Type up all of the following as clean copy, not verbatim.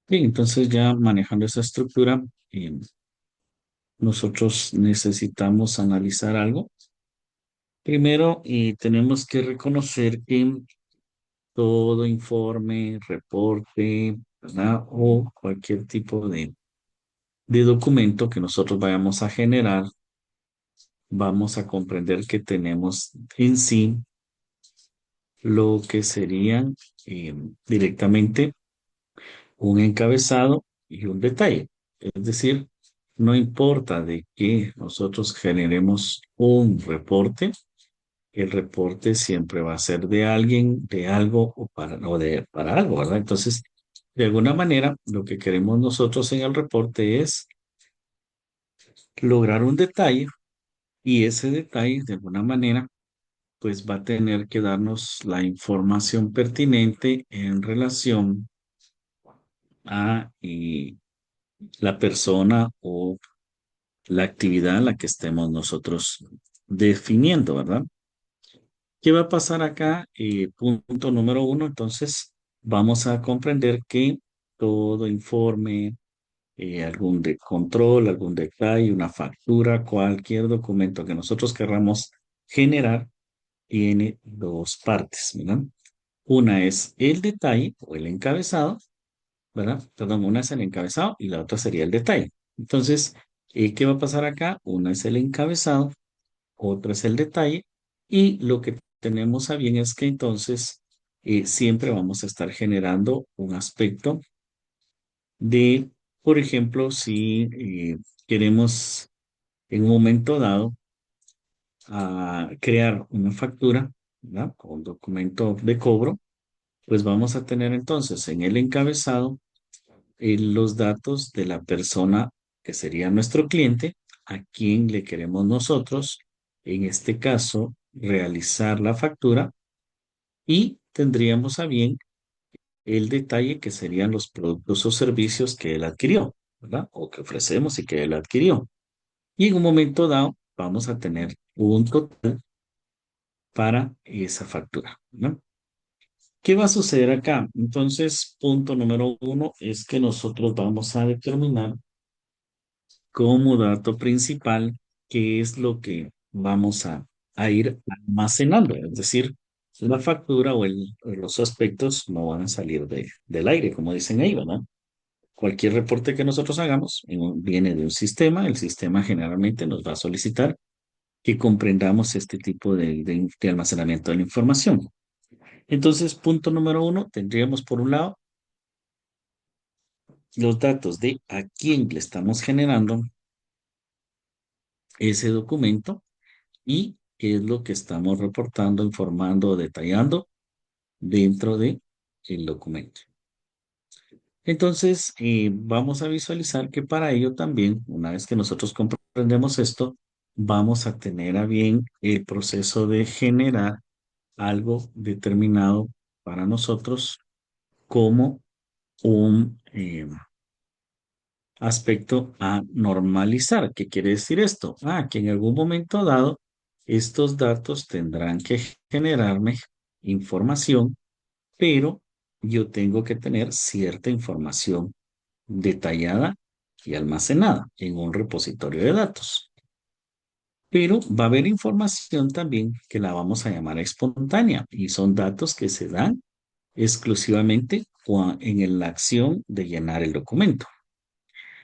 Bien, entonces ya manejando esa estructura, nosotros necesitamos analizar algo. Primero, tenemos que reconocer que todo informe, reporte, ¿verdad? O cualquier tipo de documento que nosotros vayamos a generar, vamos a comprender que tenemos en sí lo que serían directamente un encabezado y un detalle. Es decir, no importa de que nosotros generemos un reporte, el reporte siempre va a ser de alguien, de algo para algo, ¿verdad? Entonces, de alguna manera, lo que queremos nosotros en el reporte es lograr un detalle y ese detalle, de alguna manera, pues va a tener que darnos la información pertinente en relación a la persona o la actividad en la que estemos nosotros definiendo, ¿verdad? ¿Qué va a pasar acá? Punto número uno, entonces vamos a comprender que todo informe, algún de control, algún detalle, una factura, cualquier documento que nosotros querramos generar, tiene dos partes, ¿verdad? Una es el detalle o el encabezado, ¿verdad? Perdón, una es el encabezado y la otra sería el detalle. Entonces, ¿qué va a pasar acá? Una es el encabezado, otra es el detalle y lo que tenemos a bien es que entonces siempre vamos a estar generando un aspecto de, por ejemplo, si queremos en un momento dado crear una factura, ¿verdad? O un documento de cobro, pues vamos a tener entonces en el encabezado los datos de la persona que sería nuestro cliente, a quien le queremos nosotros, en este caso, realizar la factura y tendríamos a bien el detalle que serían los productos o servicios que él adquirió, ¿verdad? O que ofrecemos y que él adquirió. Y en un momento dado vamos a tener un total para esa factura, ¿no? ¿Qué va a suceder acá? Entonces, punto número uno es que nosotros vamos a determinar como dato principal qué es lo que vamos a ir almacenando. Es decir, la factura o los aspectos no van a salir del aire, como dicen ahí, ¿verdad? Cualquier reporte que nosotros hagamos viene de un sistema. El sistema generalmente nos va a solicitar que comprendamos este tipo de almacenamiento de la información. Entonces, punto número uno, tendríamos por un lado los datos de a quién le estamos generando ese documento y qué es lo que estamos reportando, informando o detallando dentro de el documento. Entonces, vamos a visualizar que para ello también, una vez que nosotros comprendemos esto, vamos a tener a bien el proceso de generar algo determinado para nosotros como un aspecto a normalizar. ¿Qué quiere decir esto? Que en algún momento dado estos datos tendrán que generarme información, pero yo tengo que tener cierta información detallada y almacenada en un repositorio de datos. Pero va a haber información también que la vamos a llamar espontánea y son datos que se dan exclusivamente en la acción de llenar el documento.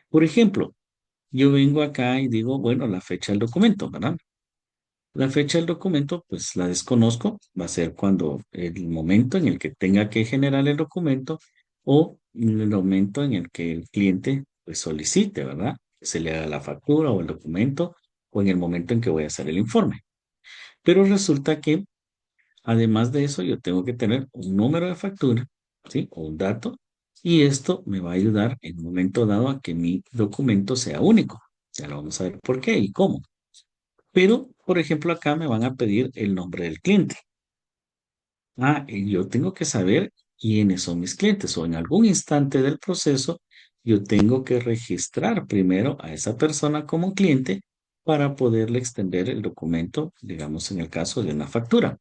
Por ejemplo, yo vengo acá y digo, bueno, la fecha del documento, ¿verdad? La fecha del documento, pues la desconozco, va a ser cuando el momento en el que tenga que generar el documento o en el momento en el que el cliente pues, solicite, ¿verdad? Se le haga la factura o el documento o en el momento en que voy a hacer el informe. Pero resulta que además de eso, yo tengo que tener un número de factura, ¿sí? O un dato, y esto me va a ayudar en un momento dado a que mi documento sea único. Ya lo vamos a ver por qué y cómo. Pero, por ejemplo, acá me van a pedir el nombre del cliente. Y yo tengo que saber quiénes son mis clientes o en algún instante del proceso, yo tengo que registrar primero a esa persona como cliente para poderle extender el documento, digamos en el caso de una factura.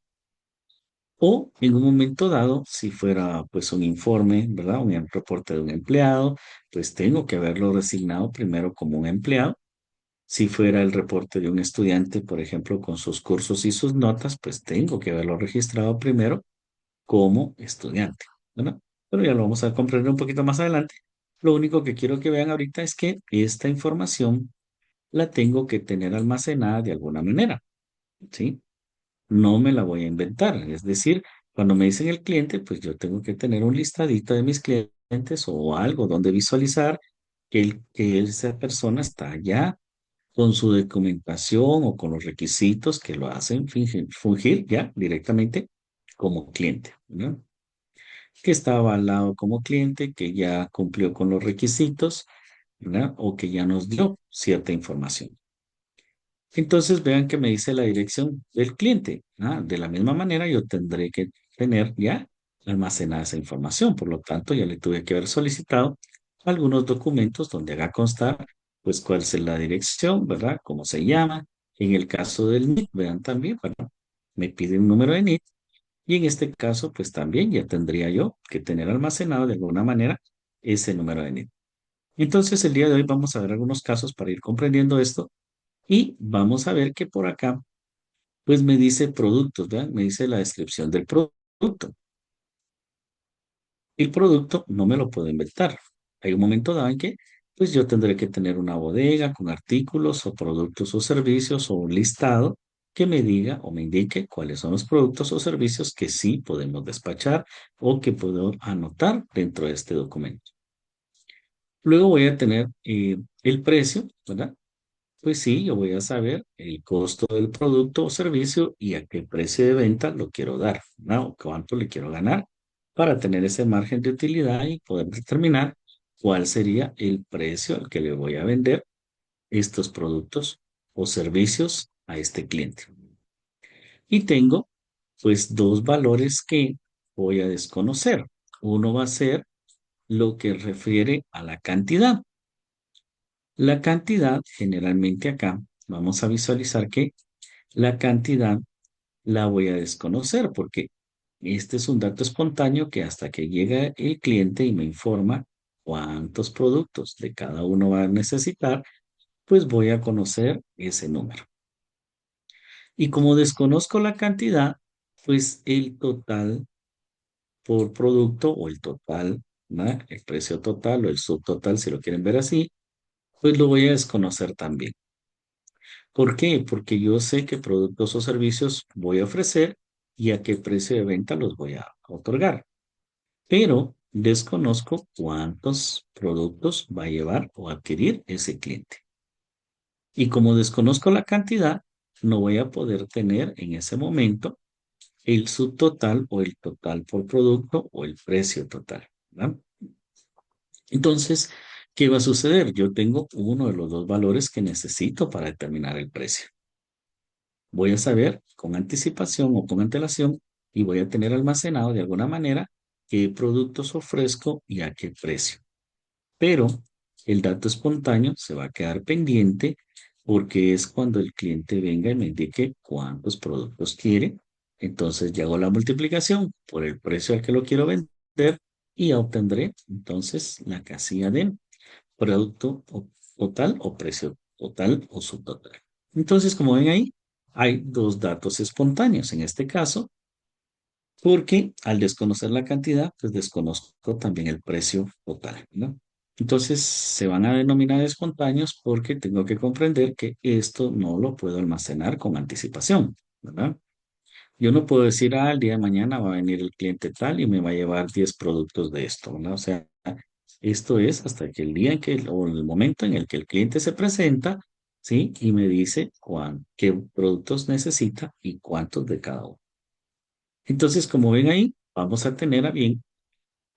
O en un momento dado, si fuera pues un informe, ¿verdad? Un reporte de un empleado, pues tengo que haberlo resignado primero como un empleado. Si fuera el reporte de un estudiante, por ejemplo, con sus cursos y sus notas, pues tengo que haberlo registrado primero como estudiante, ¿verdad? Pero ya lo vamos a comprender un poquito más adelante. Lo único que quiero que vean ahorita es que esta información la tengo que tener almacenada de alguna manera, ¿sí? No me la voy a inventar. Es decir, cuando me dicen el cliente, pues yo tengo que tener un listadito de mis clientes o algo donde visualizar que esa persona está ya con su documentación o con los requisitos que lo hacen fungir ya directamente como cliente, ¿no? Que está avalado como cliente, que ya cumplió con los requisitos, ¿verdad? O que ya nos dio cierta información. Entonces vean que me dice la dirección del cliente. De la misma manera yo tendré que tener ya almacenada esa información. Por lo tanto, ya le tuve que haber solicitado algunos documentos donde haga constar pues cuál es la dirección, ¿verdad? Cómo se llama. En el caso del NIT, vean también, ¿verdad? Me pide un número de NIT y en este caso pues también ya tendría yo que tener almacenado de alguna manera ese número de NIT. Entonces el día de hoy vamos a ver algunos casos para ir comprendiendo esto y vamos a ver que por acá, pues me dice productos, ¿verdad? Me dice la descripción del producto. El producto no me lo puedo inventar. Hay un momento dado en que, pues yo tendré que tener una bodega con artículos o productos o servicios o un listado que me diga o me indique cuáles son los productos o servicios que sí podemos despachar o que puedo anotar dentro de este documento. Luego voy a tener el precio, ¿verdad? Pues sí, yo voy a saber el costo del producto o servicio y a qué precio de venta lo quiero dar, ¿no? O cuánto le quiero ganar para tener ese margen de utilidad y poder determinar cuál sería el precio al que le voy a vender estos productos o servicios a este cliente. Y tengo pues dos valores que voy a desconocer. Uno va a ser lo que refiere a la cantidad. La cantidad, generalmente acá, vamos a visualizar que la cantidad la voy a desconocer porque este es un dato espontáneo que hasta que llega el cliente y me informa cuántos productos de cada uno va a necesitar, pues voy a conocer ese número. Y como desconozco la cantidad, pues el total por producto o el total, ¿no? El precio total o el subtotal, si lo quieren ver así, pues lo voy a desconocer también. ¿Por qué? Porque yo sé qué productos o servicios voy a ofrecer y a qué precio de venta los voy a otorgar, pero desconozco cuántos productos va a llevar o adquirir ese cliente. Y como desconozco la cantidad, no voy a poder tener en ese momento el subtotal o el total por producto o el precio total, ¿verdad? Entonces, ¿qué va a suceder? Yo tengo uno de los dos valores que necesito para determinar el precio. Voy a saber con anticipación o con antelación y voy a tener almacenado de alguna manera qué productos ofrezco y a qué precio. Pero el dato espontáneo se va a quedar pendiente porque es cuando el cliente venga y me indique cuántos productos quiere. Entonces ya hago la multiplicación por el precio al que lo quiero vender y obtendré entonces la casilla de producto total o precio total o subtotal. Entonces, como ven ahí, hay dos datos espontáneos en este caso, porque al desconocer la cantidad, pues desconozco también el precio total, ¿no? Entonces, se van a denominar espontáneos porque tengo que comprender que esto no lo puedo almacenar con anticipación, ¿verdad? Yo no puedo decir, el día de mañana va a venir el cliente tal y me va a llevar 10 productos de esto, ¿no? O sea, esto es hasta que el día en que, o el momento en el que el cliente se presenta, ¿sí? Y me dice qué productos necesita y cuántos de cada uno. Entonces, como ven ahí, vamos a tener a bien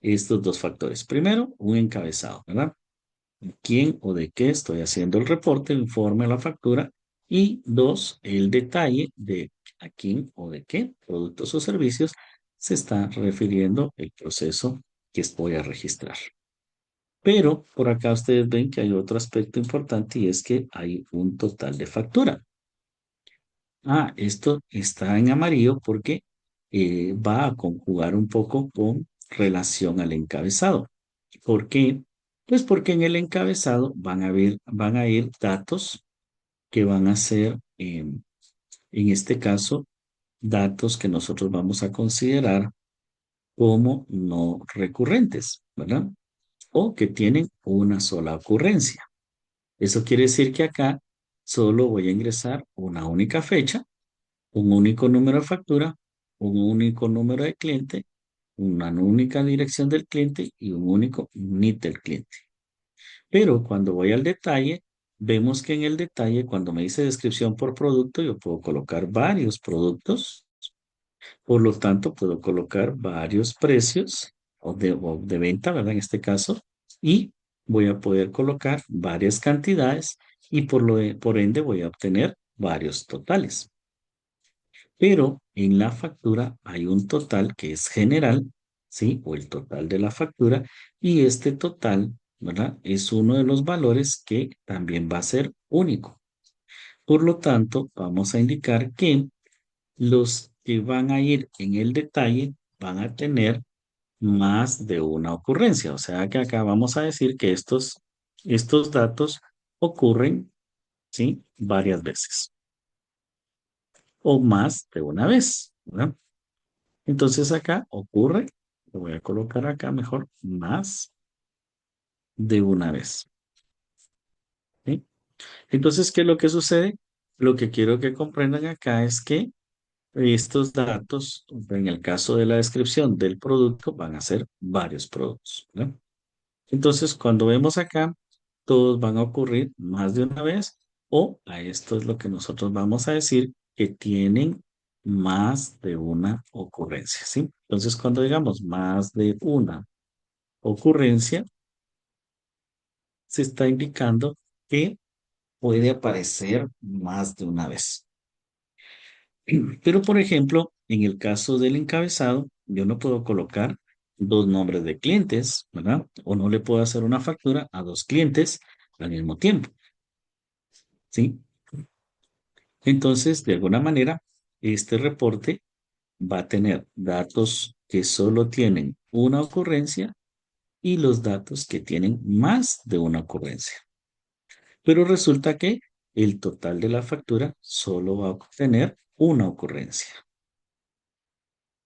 estos dos factores. Primero, un encabezado, ¿verdad? Quién o de qué estoy haciendo el reporte, el informe, la factura. Y dos, el detalle de a quién o de qué productos o servicios se está refiriendo el proceso que voy a registrar. Pero por acá ustedes ven que hay otro aspecto importante y es que hay un total de factura. Esto está en amarillo porque va a conjugar un poco con relación al encabezado. ¿Por qué? Pues porque en el encabezado van a ir datos que van a ser, en este caso, datos que nosotros vamos a considerar como no recurrentes, ¿verdad? O que tienen una sola ocurrencia. Eso quiere decir que acá solo voy a ingresar una única fecha, un único número de factura, un único número de cliente, una única dirección del cliente y un único NIT del cliente. Pero cuando voy al detalle, vemos que en el detalle, cuando me dice descripción por producto, yo puedo colocar varios productos. Por lo tanto, puedo colocar varios precios o de venta, ¿verdad? En este caso, y voy a poder colocar varias cantidades y por ende voy a obtener varios totales. Pero en la factura hay un total que es general, ¿sí? O el total de la factura, y este total, ¿verdad? Es uno de los valores que también va a ser único. Por lo tanto, vamos a indicar que los que van a ir en el detalle van a tener más de una ocurrencia. O sea que acá vamos a decir que estos datos ocurren, ¿sí? Varias veces o más de una vez, ¿verdad? Entonces acá ocurre, lo voy a colocar acá mejor, más de una vez, ¿sí? Entonces, ¿qué es lo que sucede? Lo que quiero que comprendan acá es que estos datos, en el caso de la descripción del producto, van a ser varios productos, ¿no? Entonces, cuando vemos acá, todos van a ocurrir más de una vez o a esto es lo que nosotros vamos a decir que tienen más de una ocurrencia, ¿sí? Entonces, cuando digamos más de una ocurrencia, se está indicando que puede aparecer más de una vez. Pero, por ejemplo, en el caso del encabezado, yo no puedo colocar dos nombres de clientes, ¿verdad? O no le puedo hacer una factura a dos clientes al mismo tiempo, ¿sí? Entonces, de alguna manera, este reporte va a tener datos que solo tienen una ocurrencia y los datos que tienen más de una ocurrencia. Pero resulta que el total de la factura solo va a obtener una ocurrencia.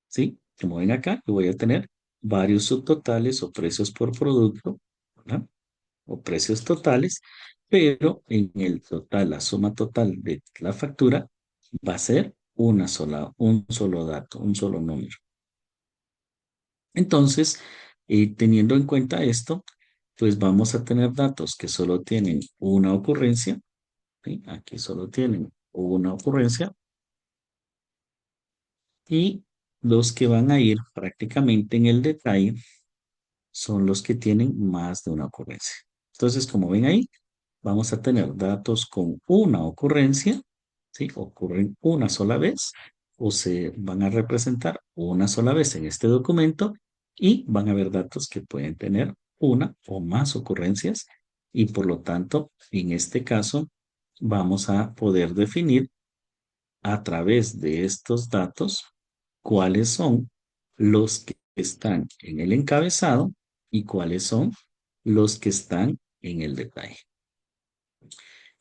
¿Sí? Como ven acá, yo voy a tener varios subtotales o precios por producto, ¿verdad? O precios totales, pero en el total, la suma total de la factura va a ser un solo dato, un solo número. Entonces, teniendo en cuenta esto, pues vamos a tener datos que solo tienen una ocurrencia, ¿sí? Aquí solo tienen una ocurrencia, y los que van a ir prácticamente en el detalle son los que tienen más de una ocurrencia. Entonces, como ven ahí, vamos a tener datos con una ocurrencia, ¿sí? Ocurren una sola vez o se van a representar una sola vez en este documento y van a haber datos que pueden tener una o más ocurrencias y por lo tanto, en este caso, vamos a poder definir a través de estos datos cuáles son los que están en el encabezado y cuáles son los que están en el detalle.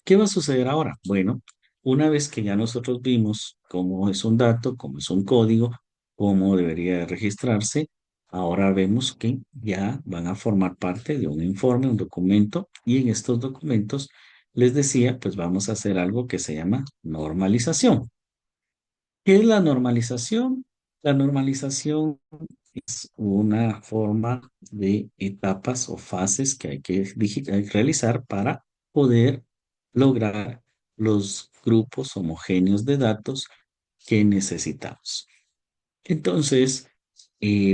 ¿Qué va a suceder ahora? Bueno, una vez que ya nosotros vimos cómo es un dato, cómo es un código, cómo debería de registrarse, ahora vemos que ya van a formar parte de un informe, un documento, y en estos documentos, les decía, pues vamos a hacer algo que se llama normalización. ¿Qué es la normalización? La normalización es una forma de etapas o fases que hay que realizar para poder lograr los grupos homogéneos de datos que necesitamos. Entonces,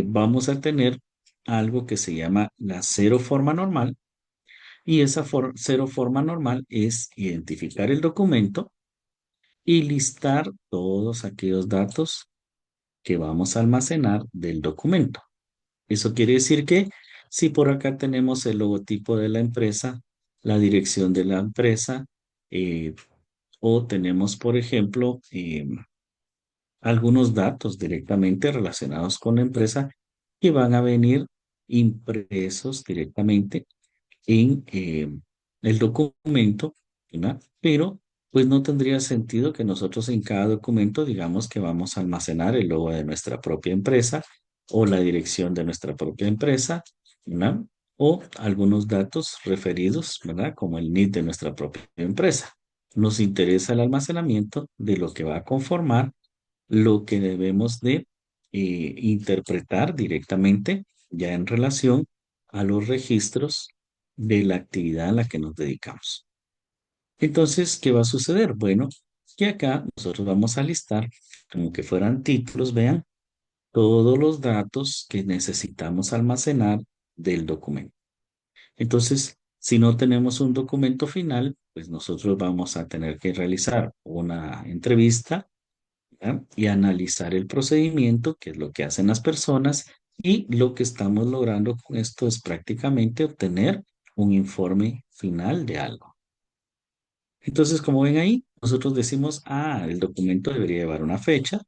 vamos a tener algo que se llama la cero forma normal y esa cero forma normal es identificar el documento y listar todos aquellos datos que vamos a almacenar del documento. Eso quiere decir que si por acá tenemos el logotipo de la empresa, la dirección de la empresa, eh, o tenemos, por ejemplo, algunos datos directamente relacionados con la empresa que van a venir impresos directamente en el documento, ¿verdad? Pero pues no tendría sentido que nosotros en cada documento digamos que vamos a almacenar el logo de nuestra propia empresa o la dirección de nuestra propia empresa, ¿verdad? O algunos datos referidos, ¿verdad? Como el NID de nuestra propia empresa. Nos interesa el almacenamiento de lo que va a conformar lo que debemos de interpretar directamente ya en relación a los registros de la actividad a la que nos dedicamos. Entonces, ¿qué va a suceder? Bueno, que acá nosotros vamos a listar como que fueran títulos, vean, todos los datos que necesitamos almacenar del documento. Entonces, si no tenemos un documento final, pues nosotros vamos a tener que realizar una entrevista, ¿ya? Y analizar el procedimiento, que es lo que hacen las personas, y lo que estamos logrando con esto es prácticamente obtener un informe final de algo. Entonces, como ven ahí, nosotros decimos, el documento debería llevar una fecha.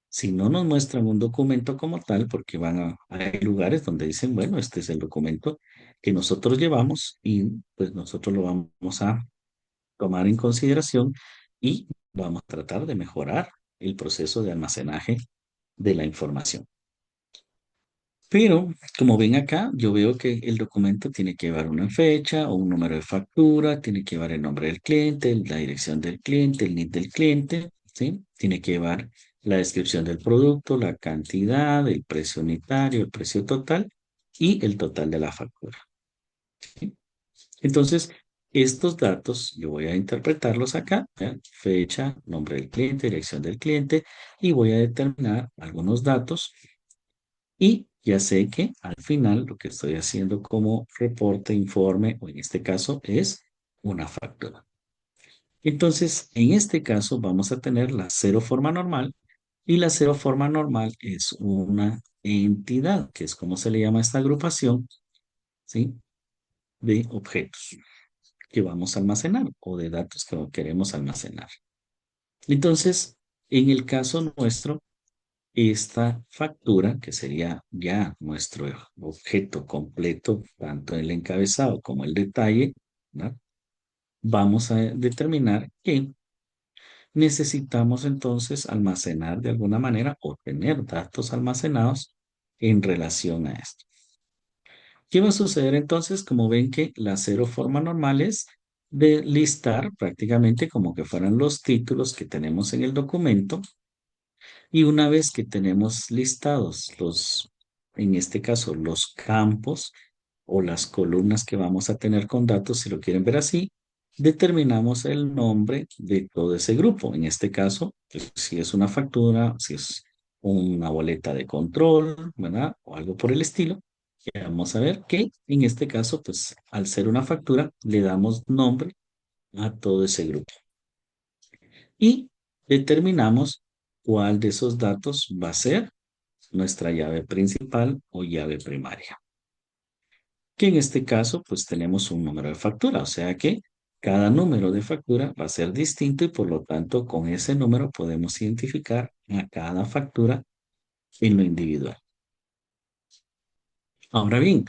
Si no nos muestran un documento como tal, porque hay lugares donde dicen, bueno, este es el documento que nosotros llevamos y pues nosotros lo vamos a tomar en consideración y vamos a tratar de mejorar el proceso de almacenaje de la información. Pero, como ven acá, yo veo que el documento tiene que llevar una fecha o un número de factura, tiene que llevar el nombre del cliente, la dirección del cliente, el NID del cliente, ¿sí? Tiene que llevar la descripción del producto, la cantidad, el precio unitario, el precio total y el total de la factura, ¿sí? Entonces, estos datos yo voy a interpretarlos acá, ¿vean? Fecha, nombre del cliente, dirección del cliente, y voy a determinar algunos datos y ya sé que al final lo que estoy haciendo como reporte, informe, o en este caso es una factura. Entonces, en este caso vamos a tener la cero forma normal y la cero forma normal es una entidad, que es como se le llama a esta agrupación, ¿sí? De objetos que vamos a almacenar o de datos que queremos almacenar. Entonces, en el caso nuestro, esta factura, que sería ya nuestro objeto completo, tanto el encabezado como el detalle, ¿verdad? Vamos a determinar que necesitamos entonces almacenar de alguna manera o tener datos almacenados en relación a esto. ¿Qué va a suceder entonces? Como ven que la cero forma normal es de listar prácticamente como que fueran los títulos que tenemos en el documento. Y una vez que tenemos listados en este caso, los campos o las columnas que vamos a tener con datos, si lo quieren ver así, determinamos el nombre de todo ese grupo. En este caso, pues, si es una factura, si es una boleta de control, ¿verdad? O algo por el estilo. Y vamos a ver que en este caso, pues al ser una factura, le damos nombre a todo ese grupo y determinamos cuál de esos datos va a ser nuestra llave principal o llave primaria. Que en este caso, pues tenemos un número de factura, o sea que cada número de factura va a ser distinto y por lo tanto con ese número podemos identificar a cada factura en lo individual. Ahora bien,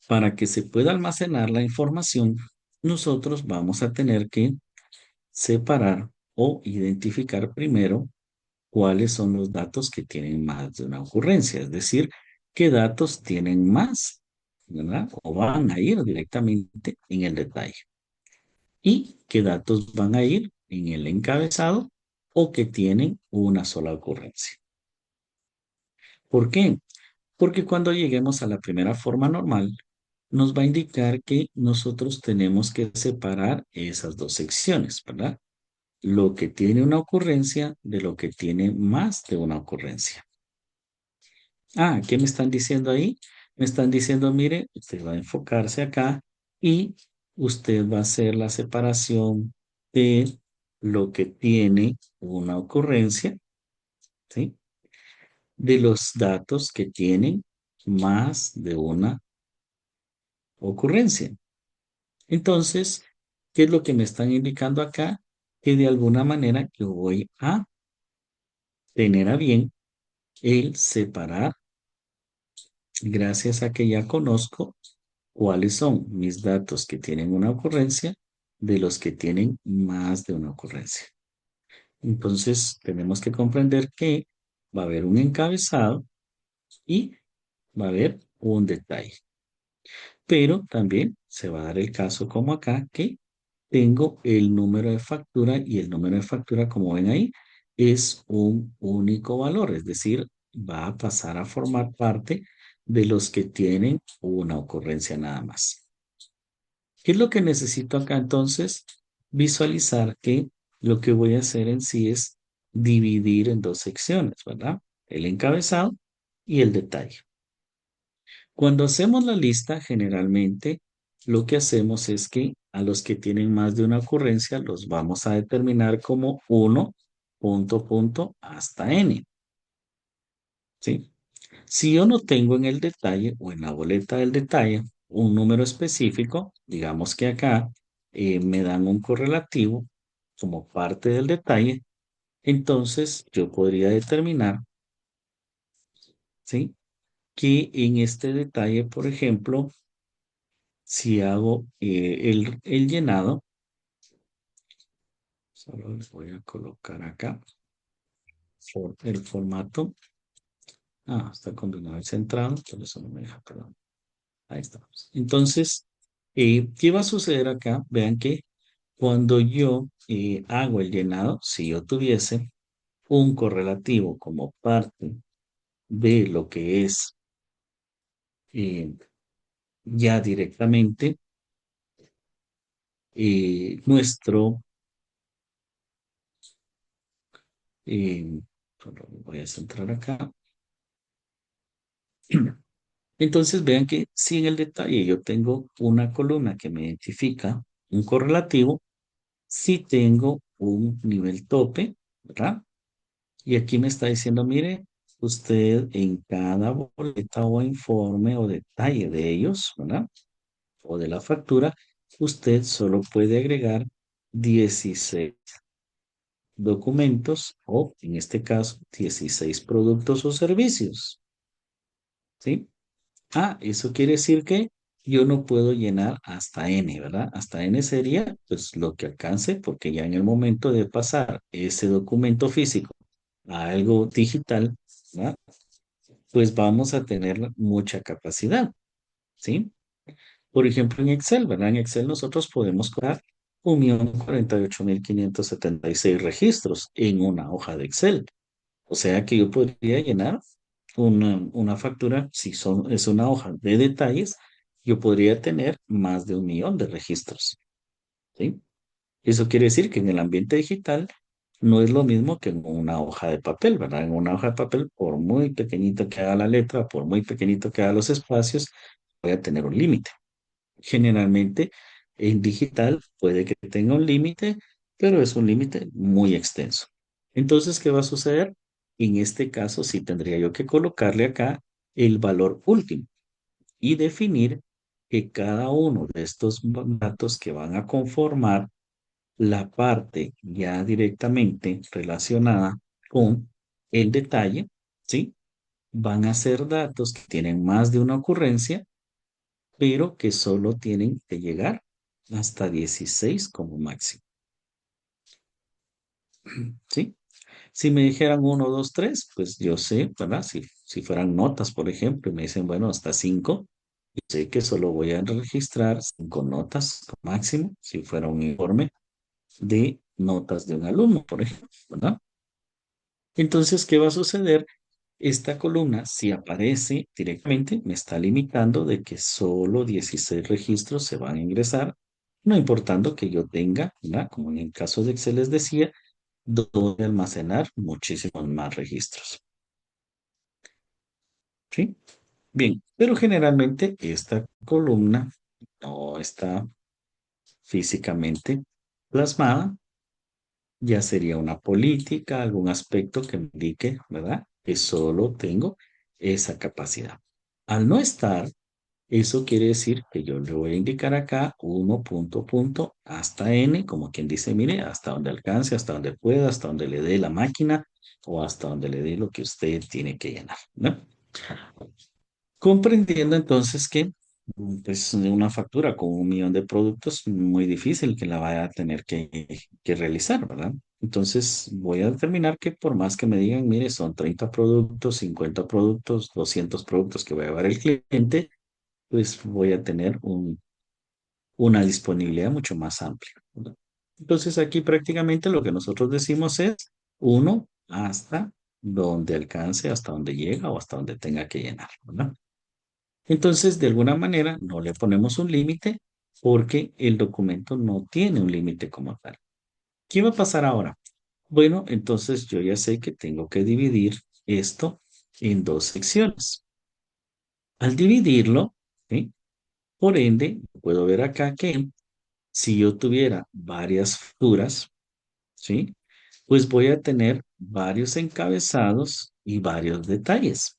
para que se pueda almacenar la información, nosotros vamos a tener que separar o identificar primero cuáles son los datos que tienen más de una ocurrencia, es decir, qué datos tienen más, ¿verdad? O van a ir directamente en el detalle y qué datos van a ir en el encabezado o que tienen una sola ocurrencia. ¿Por qué? Porque cuando lleguemos a la primera forma normal, nos va a indicar que nosotros tenemos que separar esas dos secciones, ¿verdad? Lo que tiene una ocurrencia de lo que tiene más de una ocurrencia. ¿Qué me están diciendo ahí? Me están diciendo, mire, usted va a enfocarse acá y usted va a hacer la separación de lo que tiene una ocurrencia, ¿sí? De los datos que tienen más de una ocurrencia. Entonces, ¿qué es lo que me están indicando acá? Que de alguna manera yo voy a tener a bien el separar, gracias a que ya conozco cuáles son mis datos que tienen una ocurrencia de los que tienen más de una ocurrencia. Entonces, tenemos que comprender que va a haber un encabezado y va a haber un detalle. Pero también se va a dar el caso como acá que tengo el número de factura y el número de factura, como ven ahí, es un único valor, es decir, va a pasar a formar parte de los que tienen una ocurrencia nada más. ¿Qué es lo que necesito acá entonces? Visualizar que lo que voy a hacer en sí es dividir en dos secciones, ¿verdad? El encabezado y el detalle. Cuando hacemos la lista, generalmente lo que hacemos es que a los que tienen más de una ocurrencia los vamos a determinar como uno, punto, punto, hasta n. ¿Sí? Si yo no tengo en el detalle o en la boleta del detalle un número específico, digamos que acá me dan un correlativo como parte del detalle, entonces yo podría determinar, ¿sí? Que en este detalle, por ejemplo, si hago el llenado, solo les voy a colocar acá el formato. Ah, está combinado y centrado, por eso no me deja, perdón. Ahí estamos. Entonces, ¿qué va a suceder acá? Vean que cuando yo hago el llenado, si yo tuviese un correlativo como parte de lo que es eh, ya directamente nuestro, eh, solo voy a centrar acá. Entonces vean que si en el detalle yo tengo una columna que me identifica un correlativo, si tengo un nivel tope, ¿verdad? Y aquí me está diciendo, mire, usted en cada boleta o informe o detalle de ellos, ¿verdad? O de la factura, usted solo puede agregar 16 documentos o, en este caso, 16 productos o servicios, ¿sí? Ah, eso quiere decir que yo no puedo llenar hasta N, ¿verdad? Hasta N sería pues lo que alcance, porque ya en el momento de pasar ese documento físico a algo digital, ¿verdad? Pues vamos a tener mucha capacidad, ¿sí? Por ejemplo, en Excel, ¿verdad? En Excel nosotros podemos crear 1.048.576 registros en una hoja de Excel. O sea que yo podría llenar una factura, si es una hoja de detalles, yo podría tener más de 1.000.000 de registros, ¿sí? Eso quiere decir que en el ambiente digital no es lo mismo que en una hoja de papel, ¿verdad? En una hoja de papel, por muy pequeñito que haga la letra, por muy pequeñito que haga los espacios, voy a tener un límite. Generalmente en digital puede que tenga un límite, pero es un límite muy extenso. Entonces, ¿qué va a suceder? En este caso, sí tendría yo que colocarle acá el valor último y definir que cada uno de estos datos que van a conformar la parte ya directamente relacionada con el detalle, ¿sí? Van a ser datos que tienen más de una ocurrencia, pero que solo tienen que llegar hasta 16 como máximo, ¿sí? Si me dijeran uno, 2, 3, pues yo sé, ¿verdad? Si fueran notas, por ejemplo, y me dicen, bueno, hasta 5, yo sé que solo voy a registrar 5 notas como máximo, si fuera un informe de notas de un alumno, por ejemplo, ¿verdad? Entonces, ¿qué va a suceder? Esta columna, si aparece directamente, me está limitando de que solo 16 registros se van a ingresar, no importando que yo tenga, ¿verdad? Como en el caso de Excel les decía, donde almacenar muchísimos más registros. ¿Sí? Bien, pero generalmente esta columna no está físicamente plasmada, ya sería una política, algún aspecto que me indique, ¿verdad? Que solo tengo esa capacidad. Al no estar, eso quiere decir que yo le voy a indicar acá uno punto punto hasta n, como quien dice, mire, hasta donde alcance, hasta donde pueda, hasta donde le dé la máquina, o hasta donde le dé lo que usted tiene que llenar, ¿no? Comprendiendo entonces que pues, una factura con 1 millón de productos, muy difícil que la vaya a tener que realizar, ¿verdad? Entonces voy a determinar que por más que me digan, mire, son 30 productos, 50 productos, 200 productos que va a llevar el cliente, pues voy a tener una disponibilidad mucho más amplia, ¿verdad? Entonces aquí prácticamente lo que nosotros decimos es uno hasta donde alcance, hasta donde llega o hasta donde tenga que llenar, ¿verdad? Entonces, de alguna manera, no le ponemos un límite porque el documento no tiene un límite como tal. ¿Qué va a pasar ahora? Bueno, entonces yo ya sé que tengo que dividir esto en dos secciones. Al dividirlo, ¿sí? Por ende, puedo ver acá que si yo tuviera varias facturas, ¿sí? Pues voy a tener varios encabezados y varios detalles.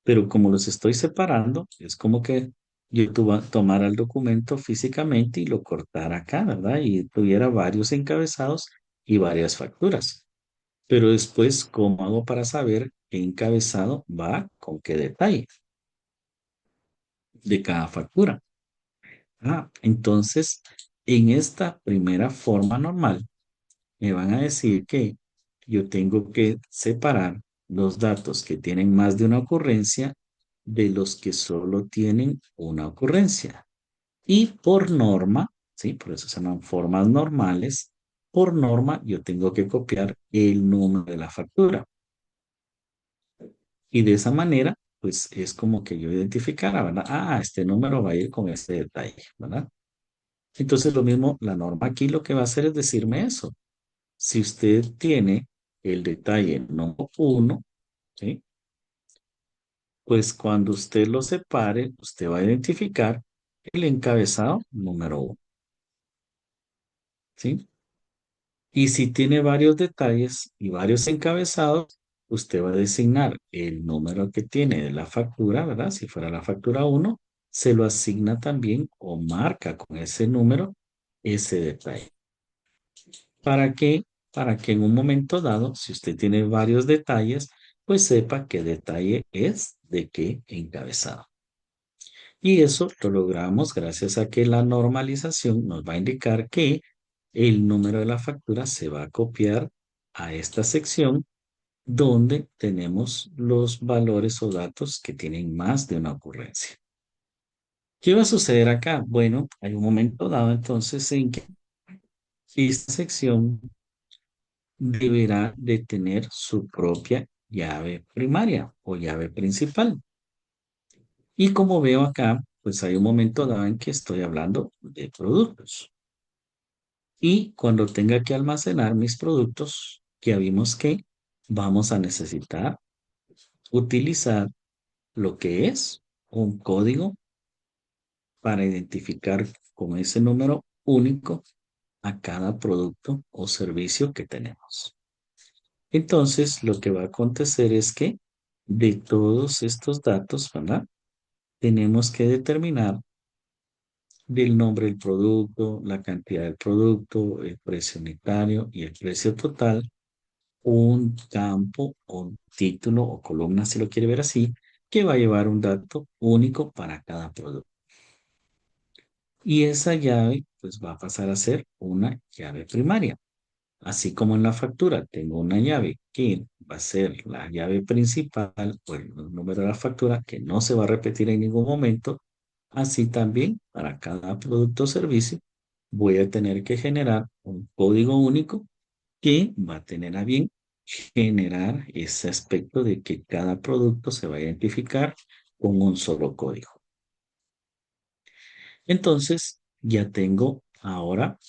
Pero como los estoy separando, es como que yo tomara el documento físicamente y lo cortara acá, ¿verdad? Y tuviera varios encabezados y varias facturas. Pero después, ¿cómo hago para saber qué encabezado va con qué detalle de cada factura? Entonces, en esta primera forma normal, me van a decir que yo tengo que separar los datos que tienen más de una ocurrencia de los que solo tienen una ocurrencia. Y por norma, ¿sí? Por eso se llaman formas normales. Por norma, yo tengo que copiar el número de la factura. Y de esa manera, pues es como que yo identificara, ¿verdad? Este número va a ir con este detalle, ¿verdad? Entonces, lo mismo, la norma aquí lo que va a hacer es decirme eso. Si usted tiene el detalle número uno, ¿sí? Pues cuando usted lo separe, usted va a identificar el encabezado número uno, ¿sí? Y si tiene varios detalles y varios encabezados, usted va a designar el número que tiene de la factura, ¿verdad? Si fuera la factura uno, se lo asigna también o marca con ese número ese detalle. ¿Para qué? Para que en un momento dado, si usted tiene varios detalles, pues sepa qué detalle es de qué encabezado. Y eso lo logramos gracias a que la normalización nos va a indicar que el número de la factura se va a copiar a esta sección donde tenemos los valores o datos que tienen más de una ocurrencia. ¿Qué va a suceder acá? Bueno, hay un momento dado entonces en que esta sección deberá de tener su propia llave primaria o llave principal. Y como veo acá, pues hay un momento dado en que estoy hablando de productos. Y cuando tenga que almacenar mis productos, ya vimos que vamos a necesitar utilizar lo que es un código para identificar con ese número único a cada producto o servicio que tenemos. Entonces, lo que va a acontecer es que de todos estos datos, ¿verdad? Tenemos que determinar del nombre del producto, la cantidad del producto, el precio unitario y el precio total, un campo o un título o columna, si lo quiere ver así, que va a llevar un dato único para cada producto. Y esa llave, pues va a pasar a ser una llave primaria. Así como en la factura tengo una llave que va a ser la llave principal o el número de la factura que no se va a repetir en ningún momento, así también para cada producto o servicio voy a tener que generar un código único que va a tener a bien generar ese aspecto de que cada producto se va a identificar con un solo código. Entonces, ya tengo ahora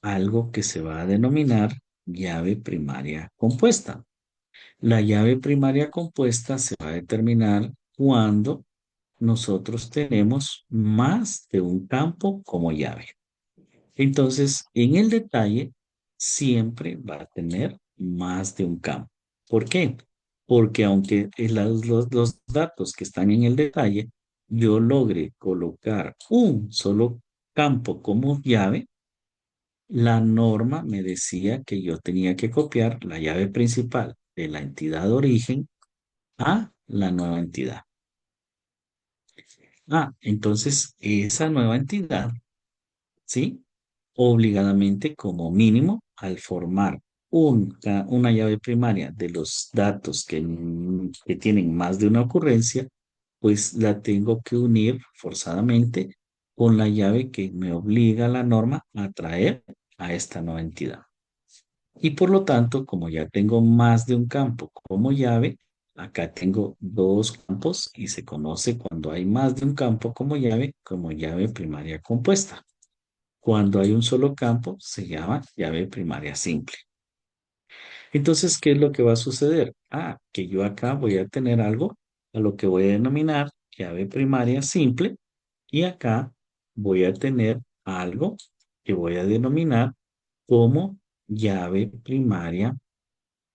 algo que se va a denominar llave primaria compuesta. La llave primaria compuesta se va a determinar cuando nosotros tenemos más de un campo como llave. Entonces, en el detalle, siempre va a tener más de un campo. ¿Por qué? Porque aunque los datos que están en el detalle, yo logre colocar un solo campo como llave, la norma me decía que yo tenía que copiar la llave principal de la entidad origen a la nueva entidad. Entonces esa nueva entidad, ¿sí? Obligadamente como mínimo al formar una llave primaria de los datos que tienen más de una ocurrencia, pues la tengo que unir forzadamente con la llave que me obliga la norma a traer a esta nueva entidad. Y por lo tanto, como ya tengo más de un campo como llave, acá tengo dos campos y se conoce cuando hay más de un campo como llave primaria compuesta. Cuando hay un solo campo, se llama llave primaria simple. Entonces, ¿qué es lo que va a suceder? Que yo acá voy a tener algo a lo que voy a denominar llave primaria simple y acá voy a tener algo que voy a denominar como llave primaria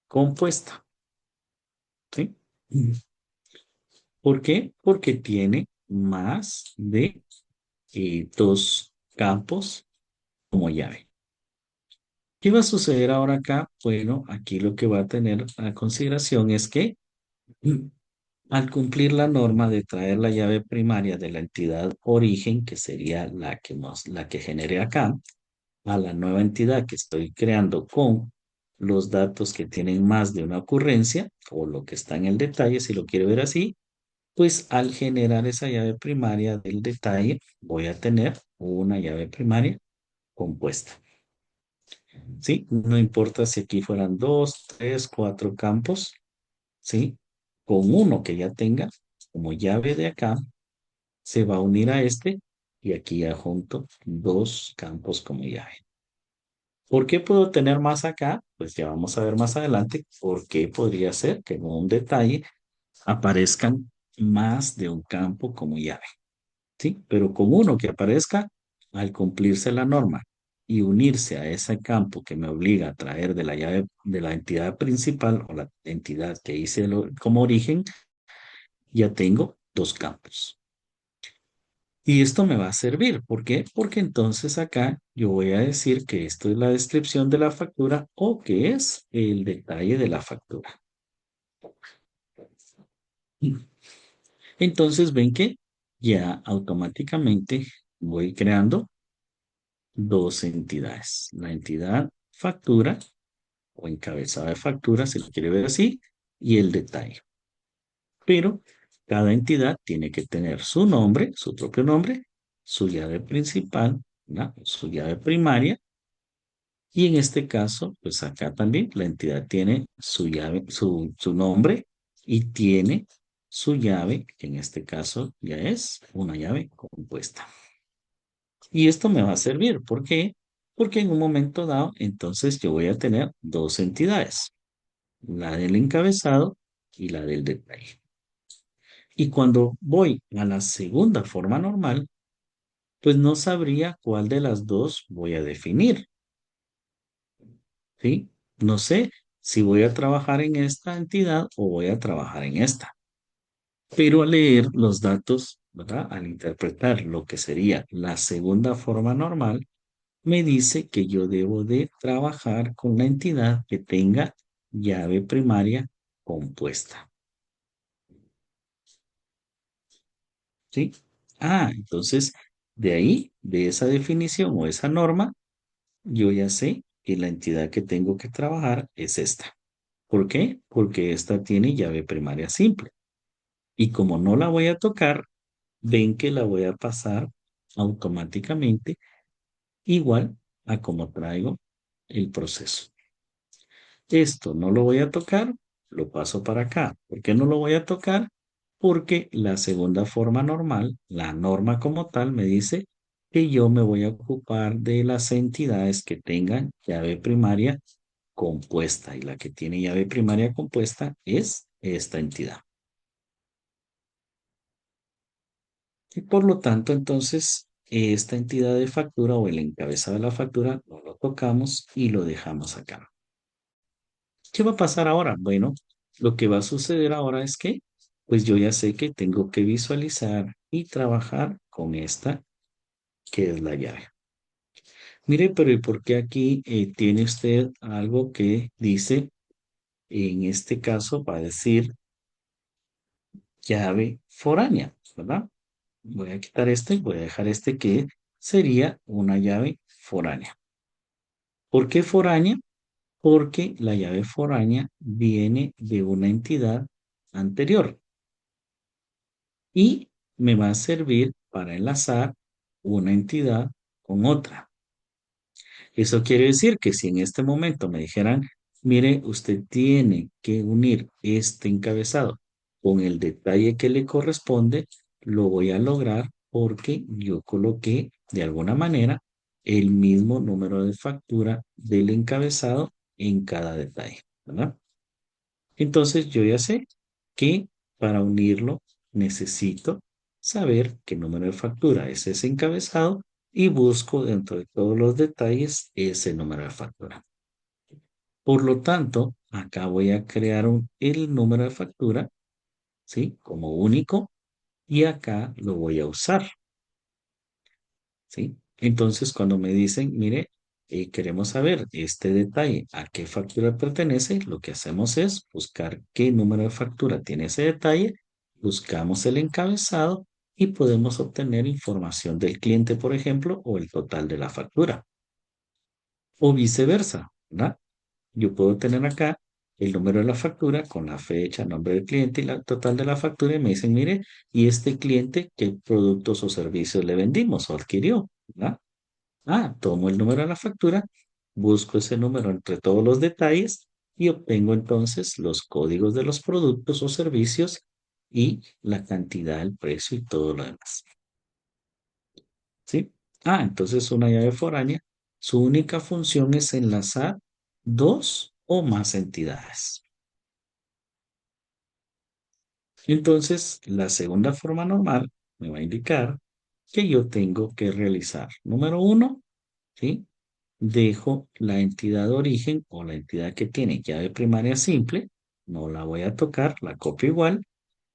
compuesta. ¿Sí? ¿Por qué? Porque tiene más de dos campos como llave. ¿Qué va a suceder ahora acá? Bueno, aquí lo que va a tener a consideración es que al cumplir la norma de traer la llave primaria de la entidad origen, que sería la que genere acá, a la nueva entidad que estoy creando con los datos que tienen más de una ocurrencia, o lo que está en el detalle, si lo quiere ver así, pues al generar esa llave primaria del detalle, voy a tener una llave primaria compuesta. ¿Sí? No importa si aquí fueran dos, tres, cuatro campos, ¿sí? Con uno que ya tenga como llave de acá, se va a unir a este y aquí ya junto dos campos como llave. ¿Por qué puedo tener más acá? Pues ya vamos a ver más adelante por qué podría ser que en un detalle aparezcan más de un campo como llave. ¿Sí? Pero con uno que aparezca, al cumplirse la norma y unirse a ese campo que me obliga a traer de la llave de la entidad principal o la entidad que hice como origen, ya tengo dos campos. Y esto me va a servir. ¿Por qué? Porque entonces acá yo voy a decir que esto es la descripción de la factura o que es el detalle de la factura. Entonces ven que ya automáticamente voy creando dos entidades. La entidad factura o encabezada de factura, si lo quiere ver así, y el detalle. Pero cada entidad tiene que tener su nombre, su propio nombre, su llave principal, ¿no? Su llave primaria. Y en este caso, pues acá también la entidad tiene su llave, su nombre y tiene su llave, que en este caso ya es una llave compuesta. Y esto me va a servir. ¿Por qué? Porque en un momento dado, entonces yo voy a tener dos entidades, la del encabezado y la del detalle. Y cuando voy a la segunda forma normal, pues no sabría cuál de las dos voy a definir, ¿sí? No sé si voy a trabajar en esta entidad o voy a trabajar en esta. Pero al leer los datos, ¿verdad? Al interpretar lo que sería la segunda forma normal, me dice que yo debo de trabajar con la entidad que tenga llave primaria compuesta. ¿Sí? Entonces, de ahí, de esa definición o esa norma, yo ya sé que la entidad que tengo que trabajar es esta. ¿Por qué? Porque esta tiene llave primaria simple. Y como no la voy a tocar, ven que la voy a pasar automáticamente igual a como traigo el proceso. Esto no lo voy a tocar, lo paso para acá. ¿Por qué no lo voy a tocar? Porque la segunda forma normal, la norma como tal, me dice que yo me voy a ocupar de las entidades que tengan llave primaria compuesta. Y la que tiene llave primaria compuesta es esta entidad. Y por lo tanto, entonces, esta entidad de factura o el encabezado de la factura no lo tocamos y lo dejamos acá. ¿Qué va a pasar ahora? Bueno, lo que va a suceder ahora es que, pues yo ya sé que tengo que visualizar y trabajar con esta, que es la llave. Mire, pero ¿y por qué aquí tiene usted algo que dice en este caso va a decir llave foránea, ¿verdad? Voy a quitar este y voy a dejar este que sería una llave foránea. ¿Por qué foránea? Porque la llave foránea viene de una entidad anterior y me va a servir para enlazar una entidad con otra. Eso quiere decir que si en este momento me dijeran, mire, usted tiene que unir este encabezado con el detalle que le corresponde, lo voy a lograr porque yo coloqué de alguna manera el mismo número de factura del encabezado en cada detalle, ¿verdad? Entonces yo ya sé que para unirlo necesito saber qué número de factura es ese encabezado y busco dentro de todos los detalles ese número de factura. Por lo tanto, acá voy a crear el número de factura, ¿sí? Como único y acá lo voy a usar. ¿Sí? Entonces, cuando me dicen, mire, queremos saber este detalle, a qué factura pertenece, lo que hacemos es buscar qué número de factura tiene ese detalle, buscamos el encabezado y podemos obtener información del cliente, por ejemplo, o el total de la factura. O viceversa, ¿verdad? Yo puedo tener acá el número de la factura con la fecha, nombre del cliente y la total de la factura y me dicen, mire, ¿y este cliente qué productos o servicios le vendimos o adquirió? ¿Verdad? Ah, tomo el número de la factura, busco ese número entre todos los detalles y obtengo entonces los códigos de los productos o servicios y la cantidad, el precio y todo lo demás. ¿Sí? Ah, entonces una llave foránea, su única función es enlazar dos o más entidades. Entonces, la segunda forma normal me va a indicar que yo tengo que realizar, número uno, ¿sí? Dejo la entidad de origen o la entidad que tiene llave primaria simple, no la voy a tocar, la copio igual,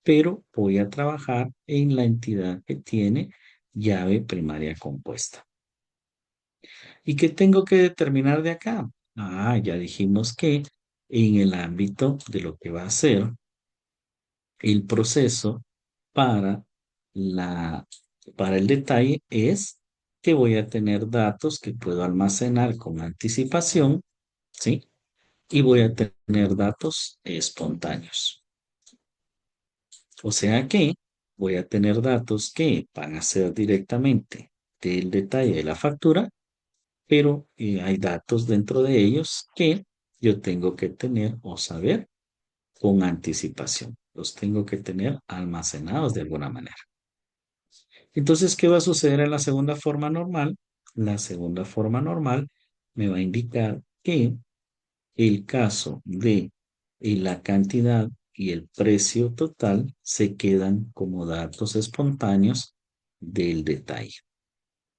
pero voy a trabajar en la entidad que tiene llave primaria compuesta. ¿Y qué tengo que determinar de acá? Ah, ya dijimos que en el ámbito de lo que va a ser el proceso para la, para el detalle es que voy a tener datos que puedo almacenar con anticipación, ¿sí? Y voy a tener datos espontáneos. O sea que voy a tener datos que van a ser directamente del detalle de la factura, pero hay datos dentro de ellos que yo tengo que tener o saber con anticipación. Los tengo que tener almacenados de alguna manera. Entonces, ¿qué va a suceder en la segunda forma normal? La segunda forma normal me va a indicar que el caso de la cantidad y el precio total se quedan como datos espontáneos del detalle.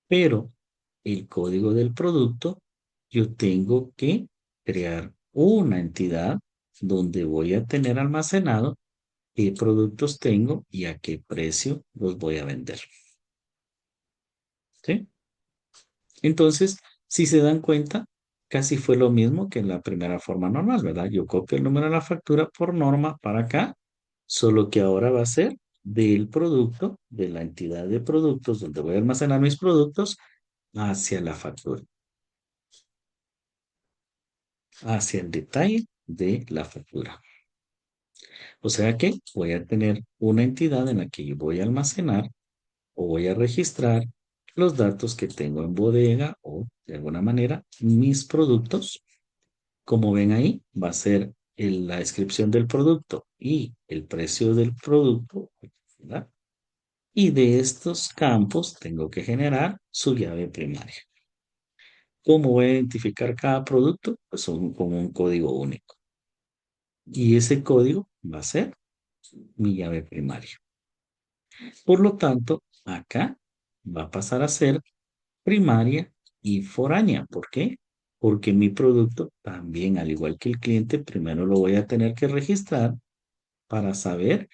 Pero el código del producto, yo tengo que crear una entidad donde voy a tener almacenado qué productos tengo y a qué precio los voy a vender. ¿Sí? Entonces, si se dan cuenta, casi fue lo mismo que en la primera forma normal, ¿verdad? Yo copio el número de la factura por norma para acá, solo que ahora va a ser del producto, de la entidad de productos donde voy a almacenar mis productos, hacia la factura, hacia el detalle de la factura. O sea que voy a tener una entidad en la que yo voy a almacenar o voy a registrar los datos que tengo en bodega o de alguna manera mis productos. Como ven ahí, va a ser la descripción del producto y el precio del producto, ¿verdad? Y de estos campos tengo que generar su llave primaria. ¿Cómo voy a identificar cada producto? Pues con un código único. Y ese código va a ser mi llave primaria. Por lo tanto, acá va a pasar a ser primaria y foránea. ¿Por qué? Porque mi producto también, al igual que el cliente, primero lo voy a tener que registrar para saber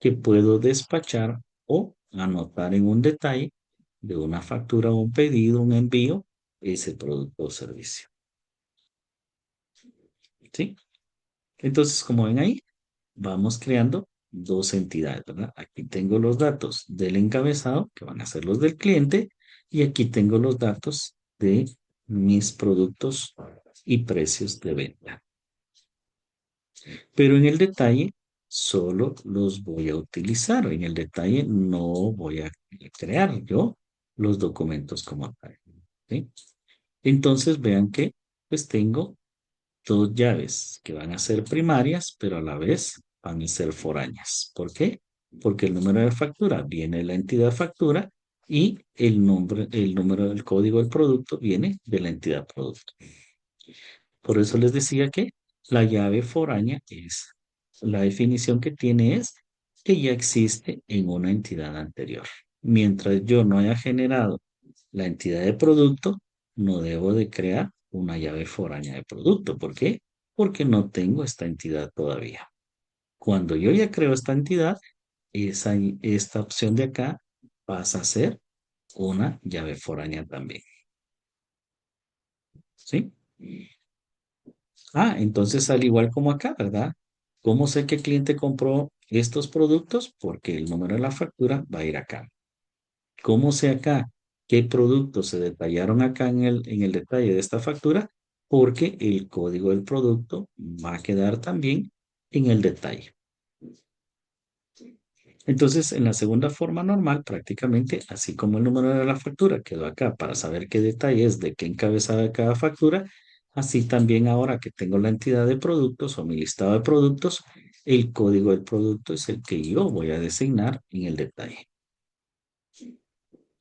que puedo despachar o anotar en un detalle de una factura, un pedido, un envío, ese producto o servicio. ¿Sí? Entonces, como ven ahí, vamos creando dos entidades, ¿verdad? Aquí tengo los datos del encabezado, que van a ser los del cliente, y aquí tengo los datos de mis productos y precios de venta. Pero en el detalle solo los voy a utilizar. En el detalle no voy a crear yo los documentos como tal. ¿Sí? Entonces vean que pues tengo dos llaves que van a ser primarias, pero a la vez van a ser foráneas. ¿Por qué? Porque el número de factura viene de la entidad factura y el número del código del producto viene de la entidad producto. Por eso les decía que la llave foránea es, la definición que tiene es que ya existe en una entidad anterior. Mientras yo no haya generado la entidad de producto, no debo de crear una llave foránea de producto. ¿Por qué? Porque no tengo esta entidad todavía. Cuando yo ya creo esta entidad, esta opción de acá pasa a ser una llave foránea también. ¿Sí? Entonces al igual como acá, ¿verdad? ¿Cómo sé que el cliente compró estos productos? Porque el número de la factura va a ir acá. ¿Cómo sé acá qué productos se detallaron acá en el detalle de esta factura? Porque el código del producto va a quedar también en el detalle. Entonces, en la segunda forma normal, prácticamente, así como el número de la factura quedó acá para saber qué detalle es de qué encabezada de cada factura, así también ahora que tengo la entidad de productos o mi listado de productos, el código del producto es el que yo voy a designar en el detalle.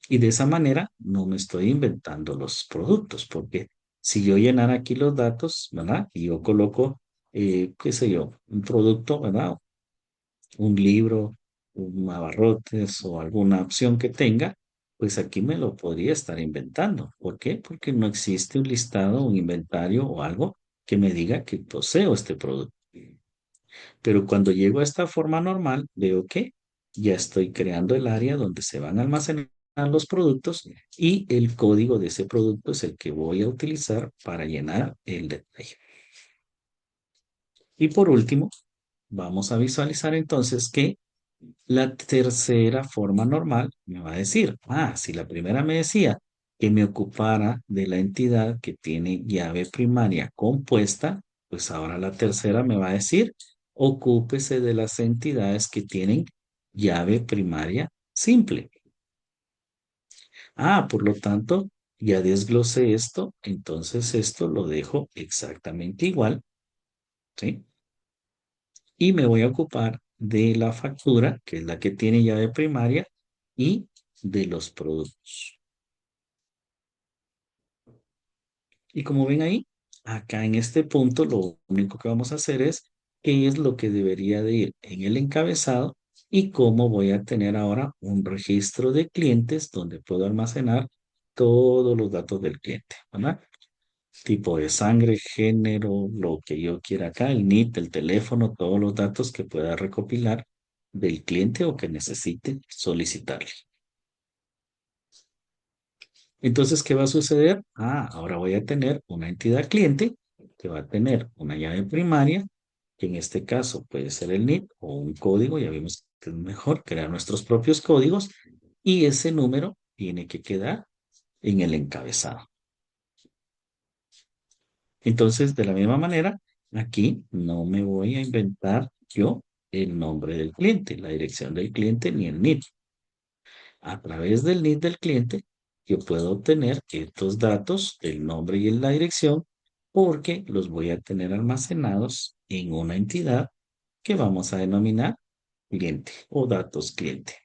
Y de esa manera no me estoy inventando los productos, porque si yo llenara aquí los datos, ¿verdad? Y yo coloco, qué sé yo, un producto, ¿verdad? Un libro, un abarrotes o alguna opción que tenga, pues aquí me lo podría estar inventando. ¿Por qué? Porque no existe un listado, un inventario o algo que me diga que poseo este producto. Pero cuando llego a esta forma normal, veo que ya estoy creando el área donde se van a almacenar los productos y el código de ese producto es el que voy a utilizar para llenar el detalle. Y por último, vamos a visualizar entonces que la tercera forma normal me va a decir, si la primera me decía que me ocupara de la entidad que tiene llave primaria compuesta, pues ahora la tercera me va a decir, ocúpese de las entidades que tienen llave primaria simple. Por lo tanto, ya desglosé esto, entonces esto lo dejo exactamente igual, ¿sí? Y me voy a ocupar de la factura, que es la que tiene llave primaria, y de los productos. Y como ven ahí, acá en este punto lo único que vamos a hacer es qué es lo que debería de ir en el encabezado y cómo voy a tener ahora un registro de clientes donde puedo almacenar todos los datos del cliente, ¿verdad? Tipo de sangre, género, lo que yo quiera acá, el NIT, el teléfono, todos los datos que pueda recopilar del cliente o que necesite solicitarle. Entonces, ¿qué va a suceder? Ahora voy a tener una entidad cliente que va a tener una llave primaria, que en este caso puede ser el NIT o un código, ya vimos que es mejor crear nuestros propios códigos, y ese número tiene que quedar en el encabezado. Entonces, de la misma manera, aquí no me voy a inventar yo el nombre del cliente, la dirección del cliente ni el NIT. A través del NIT del cliente, yo puedo obtener estos datos, el nombre y la dirección, porque los voy a tener almacenados en una entidad que vamos a denominar cliente o datos cliente.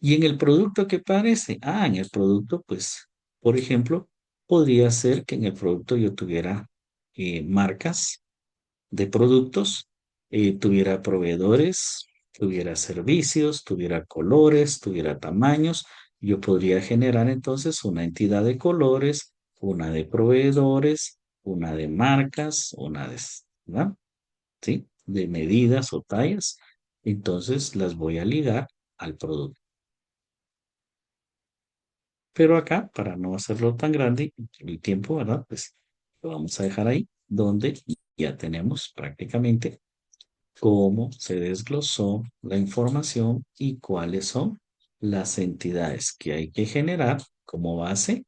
Y en el producto que aparece, en el producto, pues, por ejemplo, podría ser que en el producto yo tuviera marcas de productos, tuviera proveedores, tuviera servicios, tuviera colores, tuviera tamaños. Yo podría generar entonces una entidad de colores, una de proveedores, una de marcas, una de, ¿verdad? ¿Sí? De medidas o tallas. Entonces las voy a ligar al producto. Pero acá, para no hacerlo tan grande, el tiempo, ¿verdad? Pues lo vamos a dejar ahí donde ya tenemos prácticamente cómo se desglosó la información y cuáles son las entidades que hay que generar como base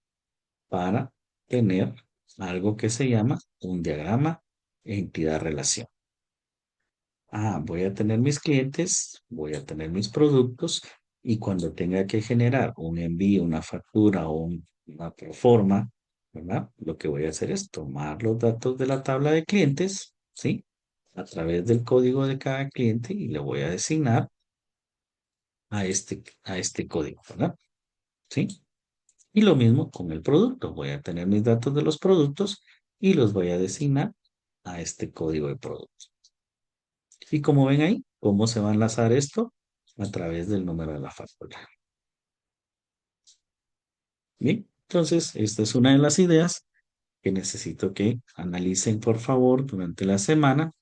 para tener algo que se llama un diagrama entidad-relación. Voy a tener mis clientes, voy a tener mis productos y cuando tenga que generar un envío, una factura o una proforma, ¿verdad? Lo que voy a hacer es tomar los datos de la tabla de clientes, ¿sí? A través del código de cada cliente y le voy a designar a este código, ¿verdad? ¿Sí? Y lo mismo con el producto. Voy a tener mis datos de los productos y los voy a designar a este código de producto. Y como ven ahí, ¿cómo se va a enlazar esto? A través del número de la factura. Bien, entonces esta es una de las ideas que necesito que analicen por favor durante la semana